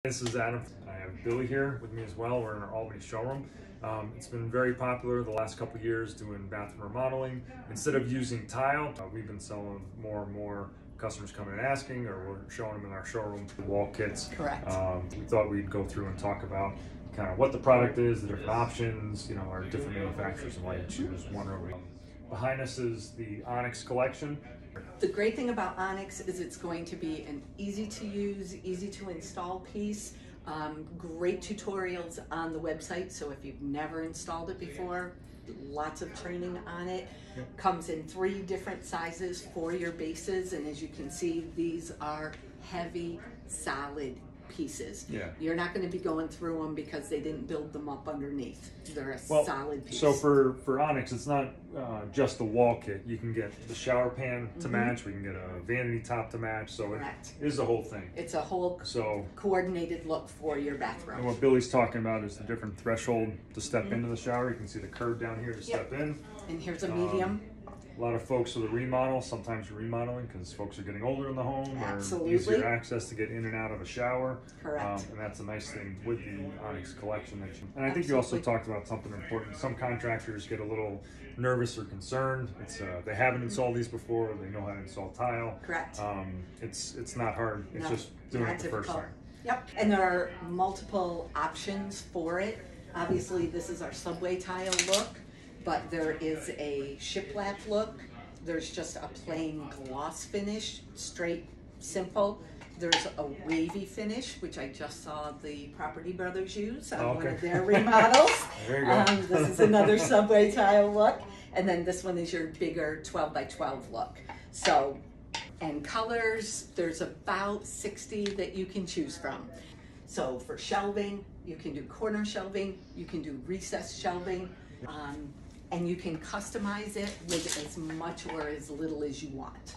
This is Adam. I have Billy here with me as well. We're in our Albany showroom. It's been very popular the last couple of years doing bathroom remodeling. Instead of using tile, we've been selling more and more customers coming and asking, or we're showing them in our showroom the wall kits. Correct. We thought we'd go through and talk about kind of what the product is, the different options, our different manufacturers and why you choose one over the other. Behind us is the Onyx Collection. The great thing about Onyx is it's going to be an easy to use, easy to install piece. Great tutorials on the website, so if you've never installed it before, lots of training on it. Yep. Comes in 3 different sizes for your bases, and as you can see, these are heavy, solid pieces. Yeah. You're not going to be going through them because they didn't build them up underneath. They're a solid piece. So for Onyx, it's not just the wall kit. You can get the shower pan to match. We can get a vanity top to match. So Correct. It is the whole thing. It's a whole coordinated look for your bathroom. And what Billy's talking about is the different threshold to step into the shower. You can see the curve down here to step in. And here's a medium. A lot of folks with a remodel, sometimes you're remodeling because folks are getting older in the home. Absolutely. Or easier access to get in and out of a shower. Correct. And that's a nice thing with the Onyx Collection. And I think you also talked about something important. Some contractors get a little nervous or concerned. It's they haven't installed these before. They know how to install tile. Correct. It's not hard. It's just doing it the first time. Yep. And there are multiple options for it. Obviously, this is our subway tile look, but there is a shiplap look. There's just a plain gloss finish, straight, simple. There's a wavy finish, which I just saw the Property Brothers use on one of their remodels. There you go. This is another subway tile look. And then this one is your bigger 12 by 12 look. So, and colors, there's about 60 that you can choose from. So for shelving, you can do corner shelving, you can do recessed shelving, and you can customize it with as much or as little as you want.